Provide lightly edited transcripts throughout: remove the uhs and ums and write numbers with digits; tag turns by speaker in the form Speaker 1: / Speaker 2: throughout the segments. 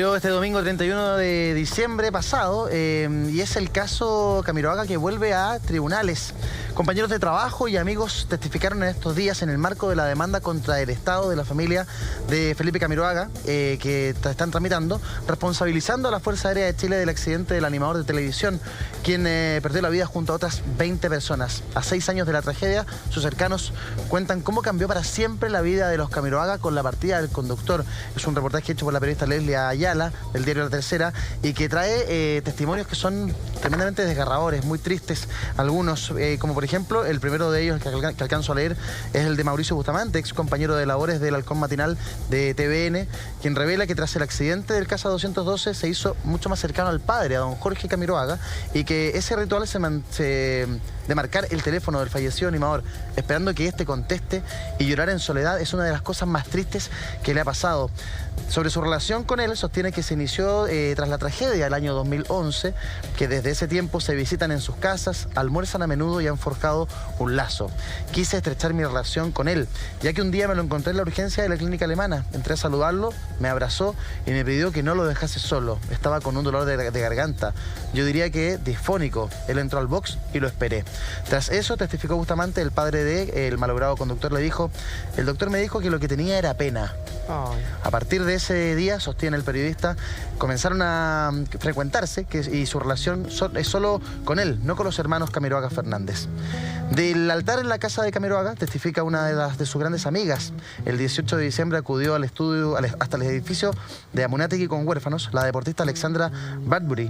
Speaker 1: Este domingo 31 de diciembre pasado y es el caso Camiroaga que vuelve a tribunales. Compañeros de trabajo y amigos testificaron en estos días en el marco de la demanda contra el Estado de la familia de Felipe Camiroaga que están tramitando, responsabilizando a la Fuerza Aérea de Chile del accidente del animador de televisión, quien perdió la vida junto a otras 20 personas. A 6 años de la tragedia, sus cercanos cuentan cómo cambió para siempre la vida de los Camiroaga con la partida del conductor. Es un reportaje hecho por la periodista Leslie Ayala, del diario La Tercera, y que trae testimonios que son tremendamente desgarradores, muy tristes algunos, como por ejemplo, el primero de ellos que alcanzo a leer es el de Mauricio Bustamante, ex compañero de labores del Halcón Matinal de TVN, quien revela que tras el accidente del Casa 212 se hizo mucho más cercano al padre, a don Jorge Camiroaga, y que ese ritual de marcar el teléfono del fallecido animador, esperando que éste conteste y llorar en soledad, es una de las cosas más tristes que le ha pasado. Sobre su relación con él, sostiene que se inició tras la tragedia del año 2011, que desde ese tiempo se visitan en sus casas, almuerzan a menudo y han forjado un lazo. Quise estrechar mi relación con él, ya que un día me lo encontré en la urgencia de la clínica alemana. Entré a saludarlo, me abrazó y me pidió que no lo dejase solo. Estaba con un dolor de garganta, yo diría que disfónico. Él entró al box y lo esperé. Tras eso, testificó Bustamante, el padre del malogrado conductor, le dijo: el doctor me dijo que lo que tenía era pena. A partir de ese día, sostiene el periodista, comenzaron a frecuentarse y su relación es solo con él, no con los hermanos Camiroaga Fernández. Del altar en la casa de Camiroaga testifica una de sus grandes amigas. El 18 de diciembre acudió al estudio hasta el edificio de Amunátegui con huérfanos, la deportista Alexandra Bradbury,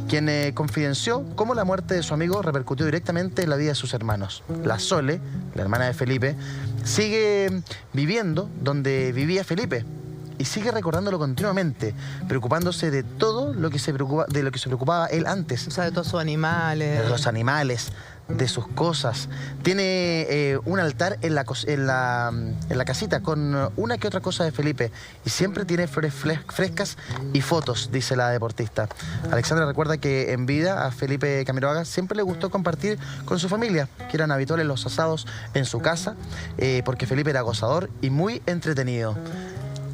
Speaker 1: quien confidenció cómo la muerte de su amigo repercutió directamente en la vida de sus hermanos. La Sole, la hermana de Felipe, sigue viviendo donde vivía Felipe y sigue recordándolo continuamente, preocupándose de todo lo que se preocupaba él antes.
Speaker 2: O sea, de todos sus animales.
Speaker 1: De los animales, de sus cosas. Tiene un altar en la casita con una que otra cosa de Felipe y siempre tiene flores frescas y fotos, dice la deportista. Alexandra recuerda que en vida a Felipe Camiroaga siempre le gustó compartir con su familia, que eran habituales los asados en su casa, porque Felipe era gozador y muy entretenido.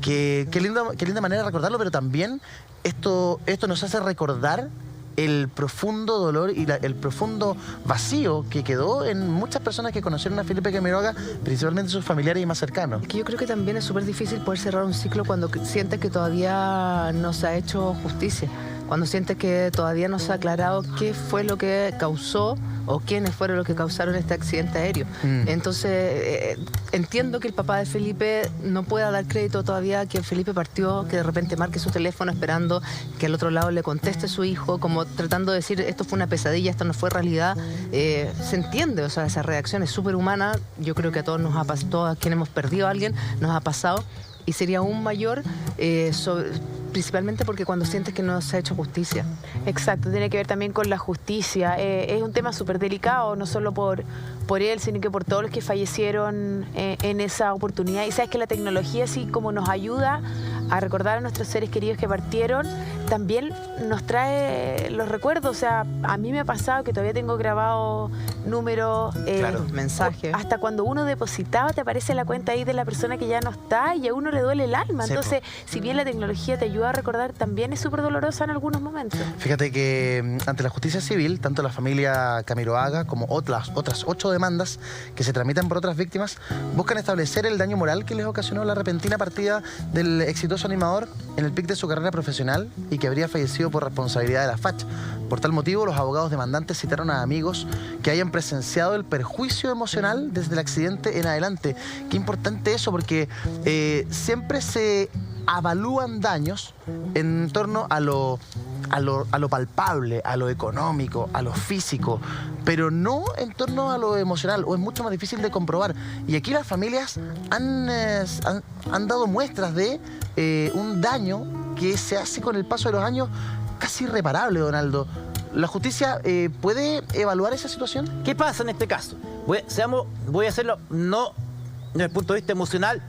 Speaker 1: Qué linda manera de recordarlo, pero también esto nos hace recordar el profundo dolor y el profundo vacío que quedó en muchas personas que conocieron a Felipe Camiroaga, principalmente sus familiares y más cercanos.
Speaker 2: Es que yo creo que también es súper difícil poder cerrar un ciclo cuando sientes que todavía no se ha hecho justicia, cuando sientes que todavía no se ha aclarado qué fue lo que causó o quiénes fueron los que causaron este accidente aéreo. Entonces, entiendo que el papá de Felipe no pueda dar crédito todavía que Felipe partió, que de repente marque su teléfono esperando que al otro lado le conteste su hijo, como tratando de decir, esto fue una pesadilla, esto no fue realidad. Se entiende, o sea, esa reacción es súper humana. Yo creo que a todos nos ha pasado, todos quienes hemos perdido a alguien, nos ha pasado, y sería aún mayor principalmente porque cuando sientes que no se ha hecho justicia.
Speaker 3: Exacto, tiene que ver también con la justicia. Es un tema súper delicado, no solo por él, sino que por todos los que fallecieron en esa oportunidad. Y sabes que la tecnología, así como nos ayuda a recordar a nuestros seres queridos que partieron, también nos trae los recuerdos. O sea, a mí me ha pasado que todavía tengo grabado números,
Speaker 2: claro, mensajes.
Speaker 3: Hasta cuando uno depositaba te aparece la cuenta ahí de la persona que ya no está y a uno le duele el alma.
Speaker 1: Sí,
Speaker 3: entonces, si bien la tecnología te ayuda a recordar, también es súper dolorosa en algunos momentos.
Speaker 1: Fíjate que ante la justicia civil, tanto la familia Camiroaga como otras 8 demandas que se tramitan por otras víctimas, buscan establecer el daño moral que les ocasionó la repentina partida del exitoso animador en el pic de su carrera profesional y que habría fallecido por responsabilidad de la FACH. Por tal motivo, los abogados demandantes citaron a amigos que hayan presenciado el perjuicio emocional desde el accidente en adelante. Qué importante eso, porque siempre se avalúan daños en torno a lo palpable, a lo económico, a lo físico, pero no en torno a lo emocional, o es mucho más difícil de comprobar. Y aquí las familias han dado muestras de un daño que se hace con el paso de los años casi irreparable, Donaldo. ¿La justicia puede evaluar esa situación?
Speaker 4: ¿Qué pasa en este caso? Voy a hacerlo no desde el punto de vista emocional,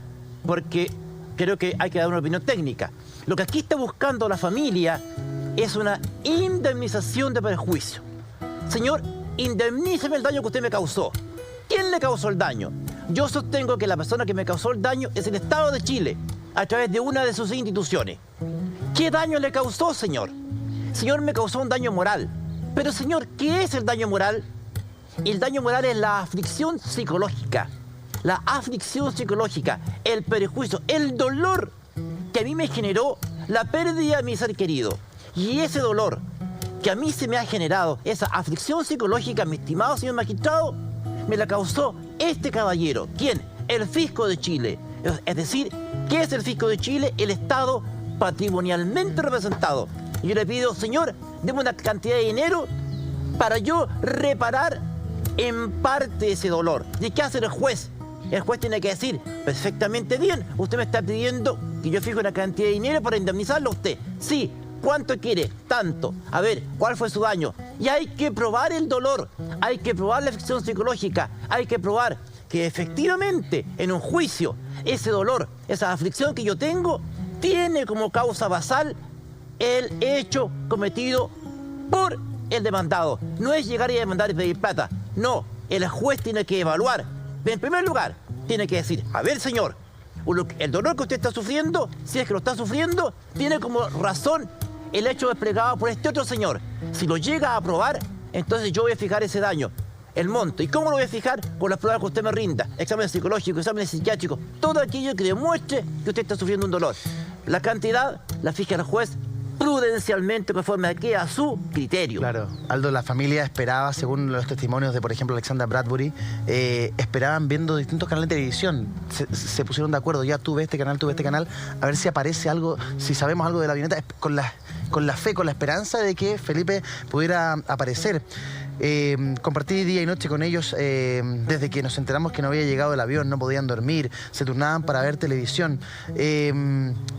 Speaker 4: porque creo que hay que dar una opinión técnica. Lo que aquí está buscando la familia es una indemnización de perjuicio. Señor, indemníceme el daño que usted me causó. ¿Quién le causó el daño? Yo sostengo que la persona que me causó el daño es el Estado de Chile. a través de una de sus instituciones. ¿Qué daño le causó, señor? Señor, me causó un daño moral. Pero, señor, ¿qué es el daño moral? El daño moral es la aflicción psicológica. La aflicción psicológica, el perjuicio, el dolor que a mí me generó la pérdida de mi ser querido. Y ese dolor que a mí se me ha generado, esa aflicción psicológica, mi estimado señor magistrado, me la causó este caballero. ¿Quién? El Fisco de Chile. Es decir, ¿qué es el Fisco de Chile? El Estado patrimonialmente representado. Y yo le pido, señor, deme una cantidad de dinero para yo reparar en parte ese dolor. ¿Y qué hace el juez? El juez tiene que decir, perfectamente bien, usted me está pidiendo que yo fijo una cantidad de dinero para indemnizarlo a usted. Sí, ¿cuánto quiere? Tanto. A ver, ¿cuál fue su daño? Y hay que probar el dolor, hay que probar la afección psicológica, hay que probar que efectivamente en un juicio ese dolor, esa aflicción que yo tengo, tiene como causa basal el hecho cometido por el demandado. No es llegar y demandar y pedir plata. No, el juez tiene que evaluar. En primer lugar, tiene que decir, a ver, señor, el dolor que usted está sufriendo, si es que lo está sufriendo, tiene como razón el hecho desplegado por este otro señor. Si lo llega a aprobar, entonces yo voy a fijar ese daño, el monto. ¿Y cómo lo voy a fijar? Con las pruebas que usted me rinda. Exámenes psicológicos, exámenes psiquiátricos, todo aquello que demuestre que usted está sufriendo un dolor. La cantidad la fija el juez prudencialmente conforme a su criterio.
Speaker 1: Claro. Aldo, la familia esperaba, según los testimonios de, por ejemplo, Alexandra Bradbury, esperaban viendo distintos canales de televisión. Se pusieron de acuerdo, ya tú ves este canal, a ver si aparece algo, si sabemos algo de la avioneta, con la fe, con la esperanza de que Felipe pudiera aparecer. Compartí día y noche con ellos desde que nos enteramos que no había llegado el avión, no podían dormir, se turnaban para ver televisión.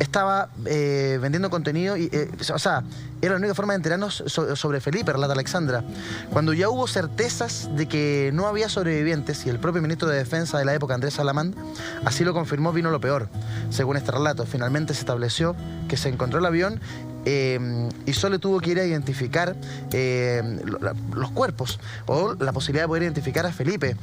Speaker 1: Estaba vendiendo contenido y, o sea, era la única forma de enterarnos sobre Felipe, relata Alexandra. Cuando ya hubo certezas de que no había sobrevivientes y el propio ministro de Defensa de la época, Andrés Salamán, así lo confirmó, vino lo peor. Según este relato, finalmente se estableció que se encontró el avión y solo tuvo que ir a identificar los cuerpos o la posibilidad de poder identificar a Felipe.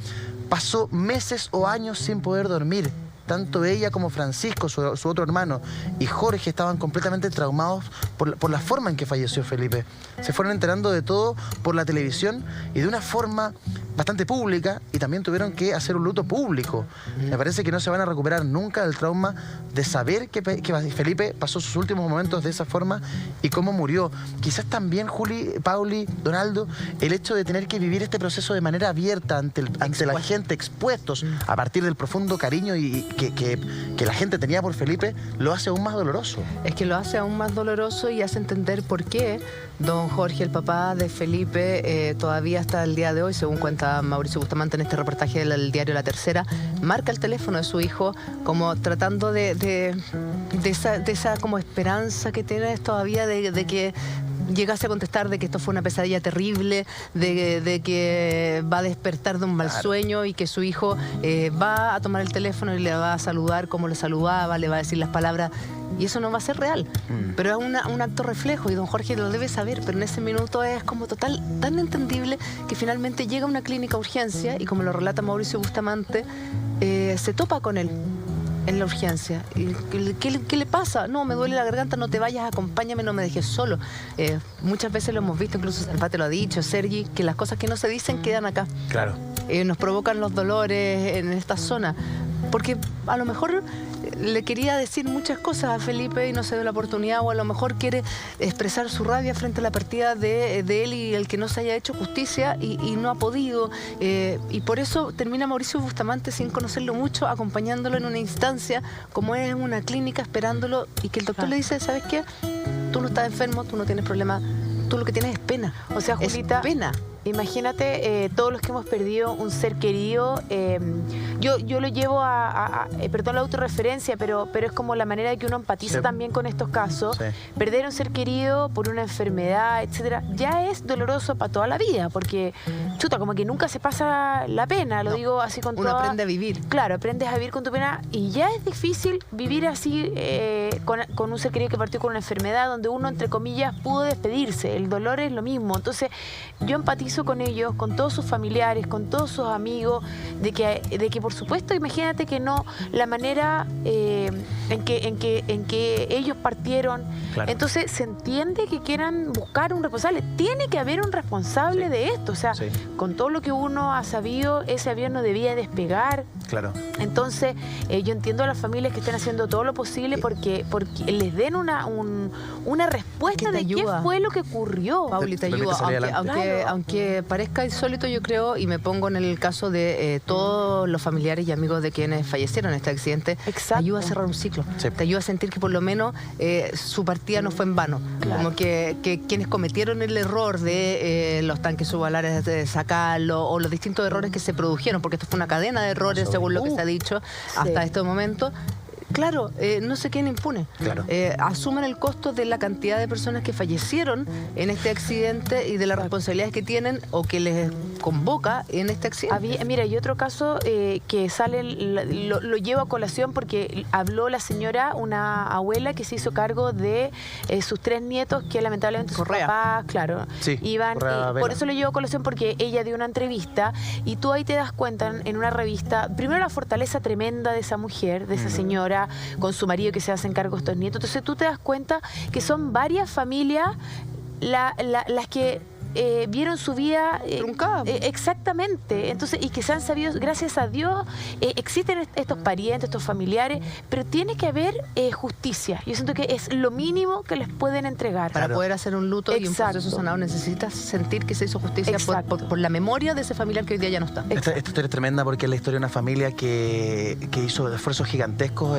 Speaker 1: Pasó meses o años sin poder dormir. Tanto ella como Francisco, su otro hermano, y Jorge estaban completamente traumados por la forma en que falleció Felipe. Se fueron enterando de todo por la televisión y de una forma bastante pública, y también tuvieron que hacer un luto público. Me parece que no se van a recuperar nunca del trauma de saber que Felipe pasó sus últimos momentos de esa forma y cómo murió. Quizás también, Juli, Pauli, Donaldo, el hecho de tener que vivir este proceso de manera abierta ante la gente, expuestos a partir del profundo cariño y que la gente tenía por Felipe, lo hace aún más doloroso.
Speaker 2: Es que lo hace aún más doloroso y hace entender por qué don Jorge, el papá de Felipe, todavía hasta el día de hoy, según cuenta Mauricio Bustamante en este reportaje del diario La Tercera, marca el teléfono de su hijo como tratando de esa como esperanza que tiene todavía de que llegase a contestar de que esto fue una pesadilla terrible, de que va a despertar de un mal sueño y que su hijo va a tomar el teléfono y le va a saludar como le saludaba, le va a decir las palabras, y eso no va a ser real. Pero es un acto reflejo y don Jorge lo debe saber, pero en ese minuto es como tan entendible que finalmente llega a una clínica de urgencia y, como lo relata Mauricio Bustamante, se topa con él en la urgencia. ¿Qué le pasa? No, me duele la garganta, no te vayas, acompáñame, no me dejes solo. Muchas veces lo hemos visto, incluso Salvate lo ha dicho, Sergi, que las cosas que no se dicen quedan acá.
Speaker 1: Claro.
Speaker 2: Nos provocan los dolores en esta zona. Porque a lo mejor le quería decir muchas cosas a Felipe y no se dio la oportunidad, o a lo mejor quiere expresar su rabia frente a la partida de él y el que no se haya hecho justicia y no ha podido. Y por eso termina Mauricio Bustamante, sin conocerlo mucho, acompañándolo en una instancia como es una clínica, esperándolo, y que el doctor le dice, ¿sabes qué? Tú no estás enfermo, tú no tienes problema, tú lo que tienes es pena.
Speaker 3: O sea, Julita,
Speaker 2: es pena.
Speaker 3: Imagínate todos los que hemos perdido un ser querido. Yo lo llevo perdón la autorreferencia, pero es como la manera de que uno empatiza también con estos casos.
Speaker 1: Sí.
Speaker 3: Perder un ser querido por una enfermedad, etcétera, ya es doloroso para toda la vida, porque, chuta, como que nunca se pasa la pena, lo digo así con
Speaker 2: uno aprende a vivir.
Speaker 3: Claro, aprendes a vivir con tu pena, y ya es difícil vivir así con un ser querido que partió con una enfermedad donde uno, entre comillas, pudo despedirse. El dolor es lo mismo. Entonces, yo empatizo hizo con ellos, con todos sus familiares, con todos sus amigos, de que por supuesto, imagínate que no, la manera en que ellos partieron,
Speaker 1: Claro.
Speaker 3: entonces se entiende que quieran buscar un responsable. Tiene que haber un responsable de esto, o sea,
Speaker 1: Sí.
Speaker 3: con todo lo que uno ha sabido, ese avión no debía despegar.
Speaker 1: Claro.
Speaker 3: Entonces, yo entiendo a las familias que estén haciendo todo lo posible porque les den una respuesta
Speaker 2: Que te
Speaker 3: de qué
Speaker 2: ayuda.
Speaker 3: fue lo que ocurrió.
Speaker 2: Pauli, te
Speaker 1: Permite
Speaker 2: ayuda,
Speaker 1: salir
Speaker 2: aunque,
Speaker 1: adelante.
Speaker 2: aunque parezca insólito, yo creo, y me pongo en el caso de todos los familiares y amigos de quienes fallecieron en este accidente,
Speaker 3: Exacto.
Speaker 2: te ayuda a cerrar un ciclo,
Speaker 1: Sí.
Speaker 2: te ayuda a sentir que por lo menos su partida no fue en vano,
Speaker 3: Claro.
Speaker 2: como que quienes cometieron el error de los tanques subalares, de sacarlo, o los distintos errores que se produjeron, porque esto fue una cadena de errores, según lo que se ha dicho hasta este momento. Claro, no se queden impunes.
Speaker 1: Claro.
Speaker 2: Asuman el costo de la cantidad de personas que fallecieron en este accidente y de las responsabilidades que tienen o que les convoca en este accidente.
Speaker 3: Mira, y otro caso que sale, lo llevo a colación porque habló la señora, una abuela que se hizo cargo de sus 3 nietos que lamentablemente sus
Speaker 2: Correa.
Speaker 3: papás, claro,
Speaker 1: Sí,
Speaker 3: iban.
Speaker 1: Correa Vela.
Speaker 3: Por eso lo llevo a colación porque ella dio una entrevista y tú ahí te das cuenta en una revista, primero la fortaleza tremenda de esa mujer, de esa señora, con su marido que se hacen cargo de estos nietos. Entonces tú te das cuenta que son varias familias las que vieron su vida
Speaker 2: Truncada.
Speaker 3: exactamente. Entonces, y que se han sabido, gracias a Dios, existen estos parientes, estos familiares, pero tiene que haber justicia. Yo siento que es lo mínimo que les pueden entregar.
Speaker 2: Para
Speaker 1: Claro.
Speaker 2: poder hacer un luto y un
Speaker 3: Exacto.
Speaker 2: proceso sanado necesitas sentir que se hizo justicia
Speaker 3: Exacto.
Speaker 2: por la memoria de ese familiar que hoy día ya no está.
Speaker 1: Esta historia es tremenda porque es la historia de una familia que hizo esfuerzos gigantescos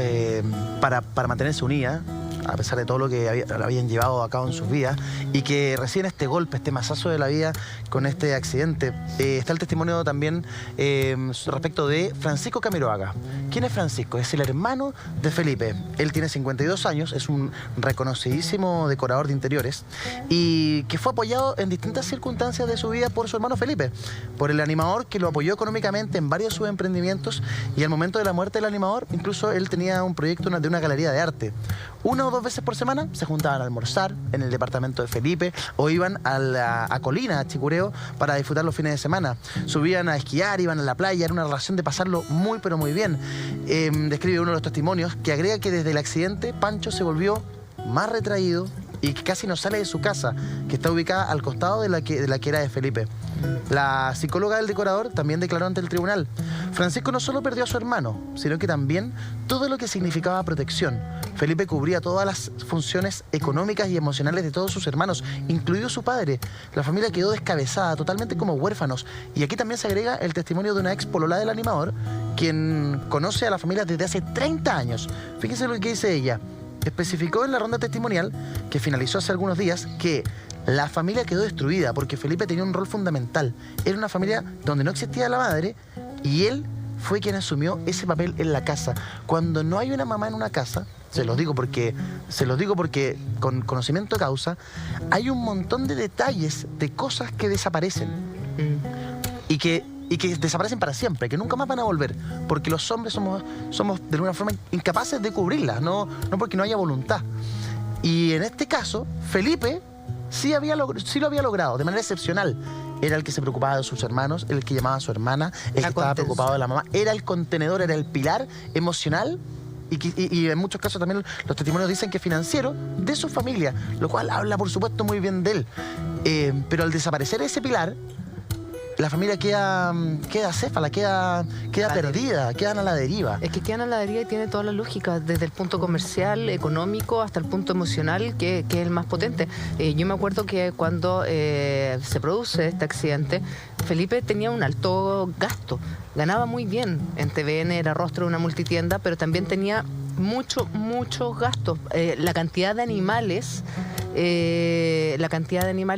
Speaker 1: para mantenerse unida, a pesar de todo lo que habían llevado a cabo en sus vidas, y que reciben este golpe, este mazazo de la vida con este accidente. Está el testimonio también respecto de Francisco Camiroaga. ¿Quién es Francisco? Es el hermano de Felipe. Él tiene 52 años, es un reconocidísimo decorador de interiores y que fue apoyado en distintas circunstancias de su vida por su hermano Felipe, por el animador que lo apoyó económicamente en varios de sus emprendimientos, y al momento de la muerte del animador, incluso él tenía un proyecto de una galería de arte. 1 o 2 veces por semana se juntaban a almorzar en el departamento de Felipe o iban a Colina, a Chicureo, para disfrutar los fines de semana. Subían a esquiar, iban a la playa, era una relación de pasarlo muy pero muy bien. Describe uno de los testimonios que agrega que desde el accidente Pancho se volvió más retraído y que casi no sale de su casa, que está ubicada al costado de la que era de Felipe. La psicóloga del decorador también declaró ante el tribunal: Francisco no solo perdió a su hermano, sino que también todo lo que significaba protección. Felipe cubría todas las funciones económicas y emocionales de todos sus hermanos, incluido su padre. La familia quedó descabezada, totalmente como huérfanos. Y aquí también se agrega el testimonio de una ex polola del animador, quien conoce a la familia desde hace 30 años. Fíjense lo que dice ella. Especificó en la ronda testimonial, que finalizó hace algunos días, que la familia quedó destruida porque Felipe tenía un rol fundamental. Era una familia donde no existía la madre y él fue quien asumió ese papel en la casa. Cuando no hay una mamá en una casa, se los digo porque con conocimiento de causa, hay un montón de detalles, de cosas que desaparecen y que desaparecen para siempre, que nunca más van a volver, porque los hombres somos de alguna forma incapaces de cubrirlas, no porque no haya voluntad. Y en este caso, Felipe sí lo había logrado de manera excepcional. Era el que se preocupaba de sus hermanos, el que llamaba a su hermana, el que estaba preocupado de la mamá, era el contenedor, era el pilar emocional y en muchos casos también los testimonios dicen que financiero de su familia, lo cual habla por supuesto muy bien de él. Pero al desaparecer ese pilar, la familia queda acéfala, queda perdida, quedan a la deriva.
Speaker 2: Es que quedan a la deriva y tiene toda la lógica, desde el punto comercial, económico, hasta el punto emocional, que es el más potente. Yo me acuerdo que cuando se produce este accidente, Felipe tenía un alto gasto, ganaba muy bien. En TVN era rostro de una multitienda, pero también tenía muchos gastos. La cantidad de animales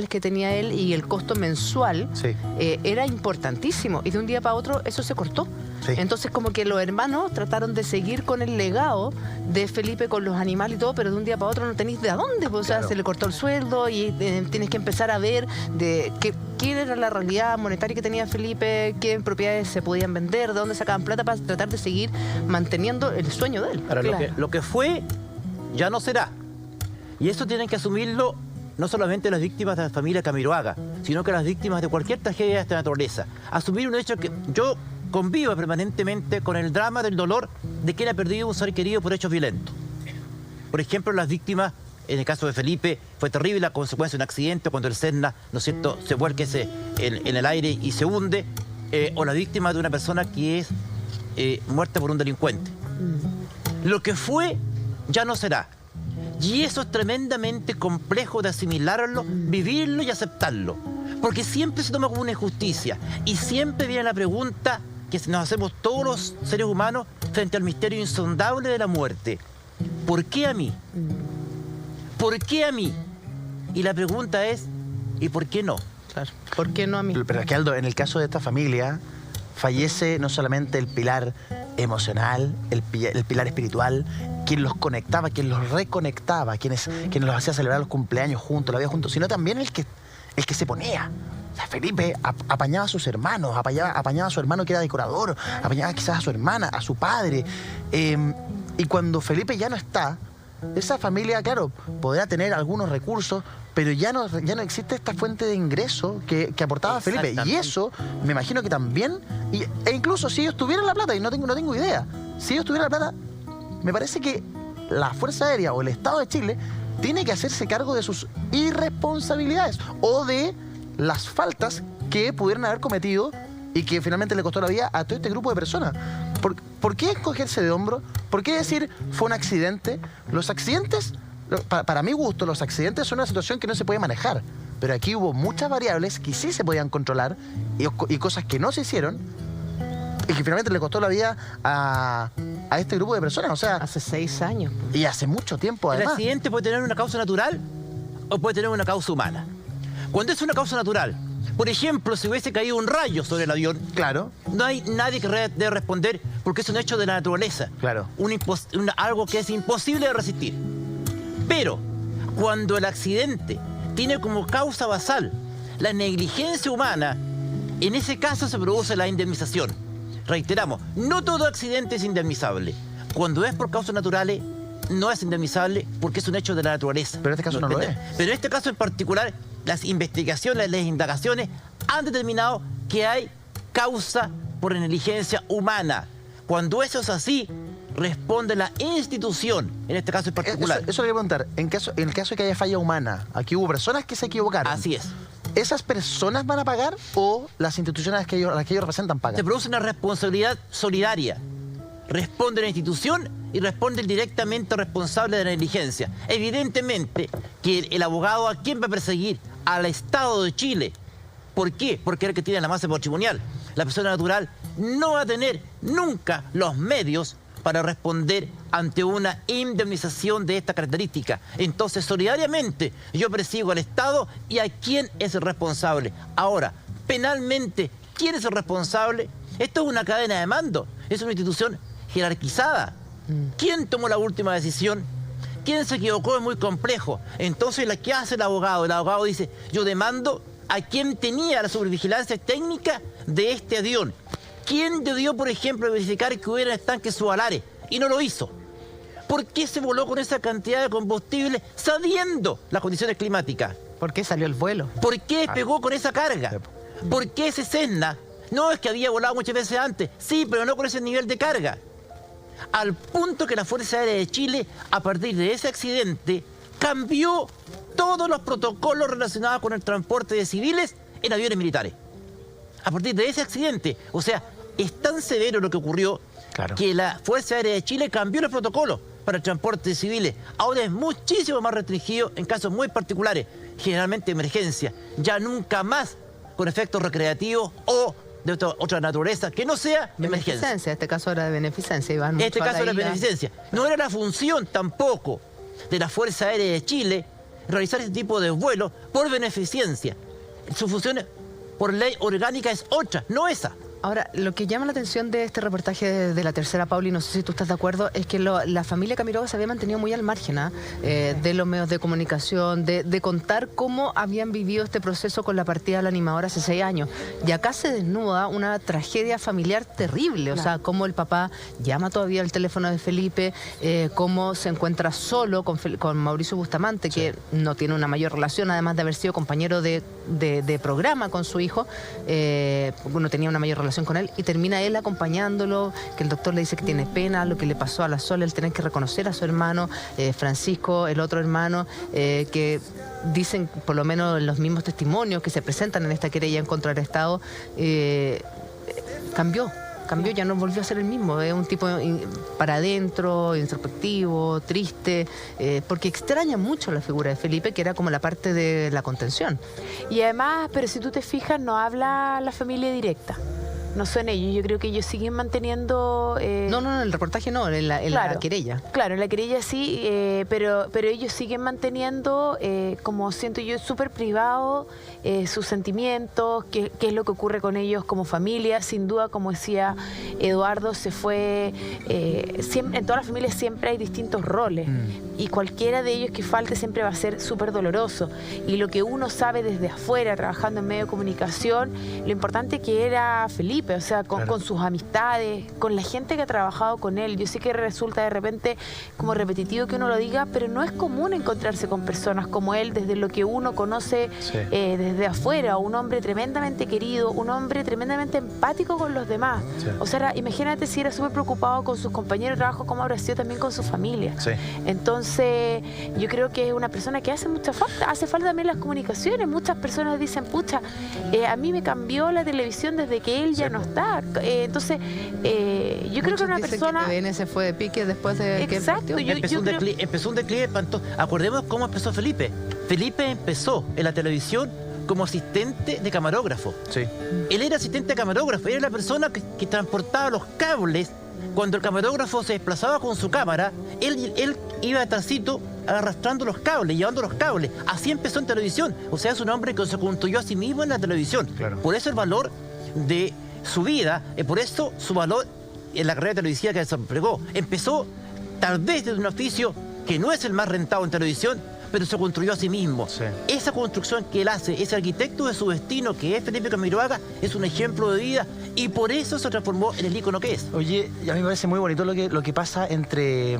Speaker 2: que tenía él y el costo mensual
Speaker 1: Sí.
Speaker 2: era importantísimo, y de un día para otro eso se cortó.
Speaker 1: Sí.
Speaker 2: Entonces como que los hermanos trataron de seguir con el legado de Felipe con los animales y todo, pero de un día para otro no tenéis de dónde, pues, o sea,
Speaker 1: Claro.
Speaker 2: se le cortó el sueldo y tienes que empezar a ver de qué era la realidad monetaria que tenía Felipe, qué propiedades se podían vender, de dónde sacaban plata para tratar de seguir manteniendo el sueño de él.
Speaker 4: Ahora,
Speaker 3: Claro.
Speaker 4: lo que fue, ya no será. Y eso tienen que asumirlo no solamente las víctimas de la familia Camiroaga, sino que las víctimas de cualquier tragedia de esta naturaleza. Asumir un hecho que yo convivo permanentemente con el drama del dolor de quien ha perdido un ser querido por hechos violentos. Por ejemplo, las víctimas, en el caso de Felipe, fue terrible la consecuencia de un accidente cuando el Cessna, ¿no es cierto?, se vuelque en el aire y se hunde, o la víctima de una persona que es muerta por un delincuente. Lo que fue ya no será. Y eso es tremendamente complejo de asimilarlo, vivirlo y aceptarlo. Porque siempre se toma como una injusticia. Y siempre viene la pregunta que nos hacemos todos los seres humanos frente al misterio insondable de la muerte. ¿Por qué a mí? ¿Por qué a mí? Y la pregunta es, ¿y por qué no?
Speaker 2: Claro. ¿Por qué no a mí?
Speaker 1: Pero es que, Aldo, en el caso de esta familia, fallece no solamente el pilar emocional, el pilar espiritual, quien los conectaba, quien los reconectaba, quien los hacía celebrar los cumpleaños juntos, la vida juntos, sino también el que se ponía. O sea, Felipe apañaba a sus hermanos, apañaba a su hermano que era decorador, apañaba quizás a su hermana, a su padre. Y cuando Felipe ya no está, esa familia, claro, podrá tener algunos recursos, pero ya no existe esta fuente de ingreso que aportaba Felipe. Y eso, me imagino que también, e incluso si ellos tuvieran la plata, y no tengo idea, si ellos tuvieran la plata, me parece que la Fuerza Aérea o el Estado de Chile tiene que hacerse cargo de sus irresponsabilidades o de las faltas que pudieran haber cometido y que finalmente le costó la vida a todo este grupo de personas. ¿Por qué escogerse de hombro? ¿Por qué decir fue un accidente? Los accidentes, para mi gusto, los accidentes son una situación que no se puede manejar. Pero aquí hubo muchas variables que sí se podían controlar y cosas que no se hicieron y que finalmente le costó la vida a este grupo de personas. O sea,
Speaker 2: hace 6 años.
Speaker 1: Y hace mucho tiempo, además.
Speaker 4: El accidente puede tener una causa natural o puede tener una causa humana. Cuando es una causa natural, por ejemplo, si hubiese caído un rayo sobre el avión,
Speaker 1: claro,
Speaker 4: no hay nadie que debe responder porque es un hecho de la naturaleza.
Speaker 1: Claro.
Speaker 4: Algo que es imposible de resistir. Pero cuando el accidente tiene como causa basal la negligencia humana, en ese caso se produce la indemnización. Reiteramos, no todo accidente es indemnizable. Cuando es por causas naturales, no es indemnizable porque es un hecho de la naturaleza.
Speaker 1: Pero en este caso no lo es.
Speaker 4: Pero en este caso en particular, las investigaciones, las indagaciones han determinado que hay causa por negligencia humana. Cuando eso es así, responde la institución, en este caso en particular.
Speaker 1: Eso le voy a preguntar, en el caso de que haya falla humana, aquí hubo personas que se equivocaron.
Speaker 4: Así es.
Speaker 1: ¿Esas personas van a pagar o las instituciones a las que ellos representan pagan?
Speaker 4: Se produce una responsabilidad solidaria. Responde la institución y responde el directamente responsable de la negligencia. Evidentemente que el abogado a quién va a perseguir, al Estado de Chile. ¿Por qué? Porque es el que tiene la masa patrimonial. La persona natural no va a tener nunca los medios para responder ante una indemnización de esta característica. Entonces, solidariamente, yo persigo al Estado y a quién es el responsable. Ahora, penalmente, ¿quién es el responsable? Esto es una cadena de mando, es una institución jerarquizada. ¿Quién tomó la última decisión? ¿Quién se equivocó? Es muy complejo. Entonces, ¿qué hace el abogado? El abogado dice, yo demando a quien tenía la supervigilancia técnica de este avión. ¿Quién debió, por ejemplo, verificar que hubiera estanques subalares? Y no lo hizo. ¿Por qué se voló con esa cantidad de combustible sabiendo las condiciones climáticas?
Speaker 2: ¿Por qué salió el vuelo?
Speaker 4: ¿Por qué despegó con esa carga? ¿Por qué ese Cessna? No, es que había volado muchas veces antes. Sí, pero no con ese nivel de carga. Al punto que la Fuerza Aérea de Chile, a partir de ese accidente, cambió todos los protocolos relacionados con el transporte de civiles en aviones militares. A partir de ese accidente. O sea, es tan severo lo que ocurrió, claro, que la Fuerza Aérea de Chile cambió los protocolos para el transporte de civiles. Ahora es muchísimo más restringido en casos muy particulares, generalmente emergencia. Ya nunca más con efectos recreativos o de otra naturaleza que no sea emergencia.
Speaker 2: Este caso era de beneficencia, Iván.
Speaker 4: Este caso era de beneficencia. No era la función tampoco de la Fuerza Aérea de Chile realizar este tipo de vuelos por beneficencia. Su función por ley orgánica es otra, no esa.
Speaker 2: Ahora, lo que llama la atención de este reportaje de La Tercera, Pauli, no sé si tú estás de acuerdo, es que la familia Camiroaga se había mantenido muy al margen de los medios de comunicación, de contar cómo habían vivido este proceso con la partida de la animadora hace 6 años. Y acá se desnuda una tragedia familiar terrible, o sea, cómo el papá llama todavía al teléfono de Felipe, cómo se encuentra solo con Mauricio Bustamante, que no tiene una mayor relación, además de haber sido compañero de programa con su hijo, no tenía una mayor relación con él, y termina él acompañándolo, que el doctor le dice que tiene pena lo que le pasó a la Sole, el tener que reconocer a su hermano, Francisco, el otro hermano, que dicen, por lo menos en los mismos testimonios que se presentan en esta querella en contra del Estado, cambió, ya no volvió a ser el mismo, es un tipo para adentro, introspectivo, triste, porque extraña mucho la figura de Felipe, que era como la parte de la contención.
Speaker 3: Y además, pero si tú te fijas, no habla la familia directa. No son ellos, yo creo que ellos siguen manteniendo...
Speaker 2: No, en el reportaje no, en la querella.
Speaker 3: Claro, en la querella sí, pero ellos siguen manteniendo, como siento yo, súper privado sus sentimientos, qué es lo que ocurre con ellos como familia. Sin duda, como decía Eduardo, se fue... siempre, en todas las familias siempre hay distintos roles, y cualquiera de ellos que falte siempre va a ser súper doloroso. Y lo que uno sabe desde afuera, trabajando en medio de comunicación, lo importante que era Felipe, o sea, con sus amistades, con la gente que ha trabajado con él. Yo sé que resulta de repente como repetitivo que uno lo diga, pero no es común encontrarse con personas como él, desde lo que uno conoce desde afuera. Un hombre tremendamente querido, un hombre tremendamente empático con los demás. O sea, imagínate si era súper preocupado con sus compañeros de trabajo, como habrá sido también con su familia. Entonces, yo creo que es una persona que hace mucha falta. Hace falta también las comunicaciones. Muchas personas dicen, pucha, a mí me cambió la televisión desde que él ya no está. Entonces, yo creo que una persona...
Speaker 2: Que TVN se fue de pique después de que...
Speaker 3: Exacto.
Speaker 4: Empezó un declive espantoso. Acordemos cómo empezó Felipe. Felipe empezó en la televisión como asistente de camarógrafo. Él era asistente de camarógrafo, era la persona que transportaba los cables. Cuando el camarógrafo se desplazaba con su cámara, él iba de trasito arrastrando los cables, llevando los cables. Así empezó en televisión. O sea, es un hombre que se construyó a sí mismo en la televisión. Por eso el valor de su vida, por eso su valor en la carrera televisiva que desempregó. Empezó tal vez desde un oficio que no es el más rentado en televisión, pero se construyó a sí mismo. Esa construcción que él hace, ese arquitecto de su destino que es Felipe Camiroaga, es un ejemplo de vida, y por eso se transformó en el ícono que es.
Speaker 1: Oye, a mí me parece muy bonito lo que pasa entre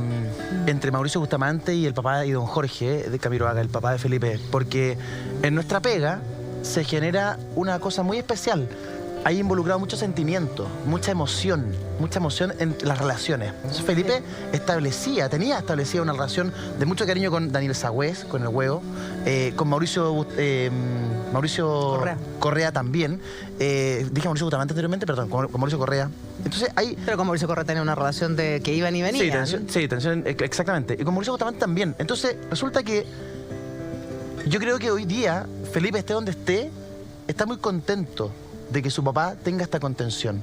Speaker 1: Mauricio Bustamante y el papá y don Jorge de Camiroaga, el papá de Felipe, porque en nuestra pega se genera una cosa muy especial. Hay involucrado mucho sentimiento, mucha emoción en las relaciones. Entonces Felipe tenía establecida una relación de mucho cariño con Daniel Sagüez, con el huevo, con Mauricio Correa también. Dije Mauricio Bustamante anteriormente, perdón, con Mauricio Correa. Entonces
Speaker 2: Pero con Mauricio Correa tenía una relación de que iban y venían.
Speaker 1: Sí, tensión, exactamente. Y con Mauricio Bustamante también. Entonces resulta que yo creo que hoy día Felipe, esté donde esté, está muy contento de que su papá tenga esta contención.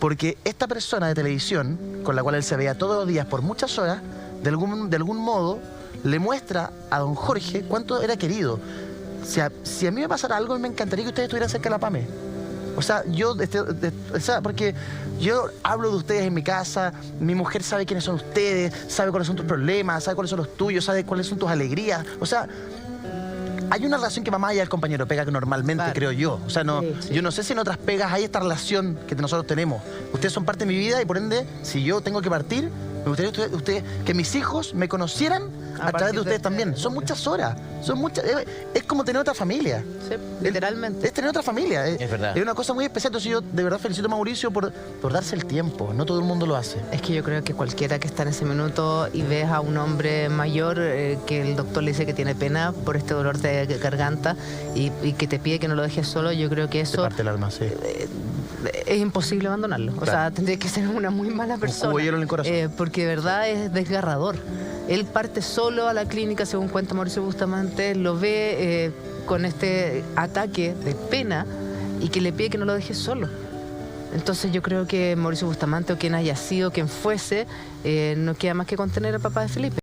Speaker 1: Porque esta persona de televisión, con la cual él se veía todos los días por muchas horas, de algún modo, le muestra a don Jorge cuánto era querido. Si a mí me pasara algo, me encantaría que ustedes estuvieran cerca de la PAME. O sea, porque yo hablo de ustedes en mi casa, mi mujer sabe quiénes son ustedes, sabe cuáles son tus problemas, sabe cuáles son los tuyos, sabe cuáles son tus alegrías. O sea, hay una relación que va más allá del compañero pega que normalmente, creo yo. O sea, yo no sé si en otras pegas hay esta relación que nosotros tenemos. Ustedes son parte de mi vida y por ende, si yo tengo que partir, me gustaría que mis hijos me conocieran a través de ustedes también. Son muchas horas. Es como tener otra familia.
Speaker 2: Sí, literalmente.
Speaker 1: Es tener otra familia.
Speaker 4: Es verdad.
Speaker 1: Es una cosa muy especial. Entonces yo de verdad felicito a Mauricio por darse el tiempo. No todo el mundo lo hace.
Speaker 2: Es que yo creo que cualquiera que está en ese minuto y ves a un hombre mayor que el doctor le dice que tiene pena por este dolor de garganta y que te pide que no lo dejes solo, yo creo que eso...
Speaker 1: Te parte el alma, sí.
Speaker 2: Es imposible abandonarlo. O sea, tendría que ser una muy mala persona.
Speaker 1: Un cubo de hielo en el corazón.
Speaker 2: Porque de verdad es desgarrador. Él parte solo a la clínica, según cuenta Mauricio Bustamante, lo ve con este ataque de pena y que le pide que no lo deje solo. Entonces yo creo que Mauricio Bustamante, o quien haya sido, quien fuese, no queda más que contener al papá de Felipe.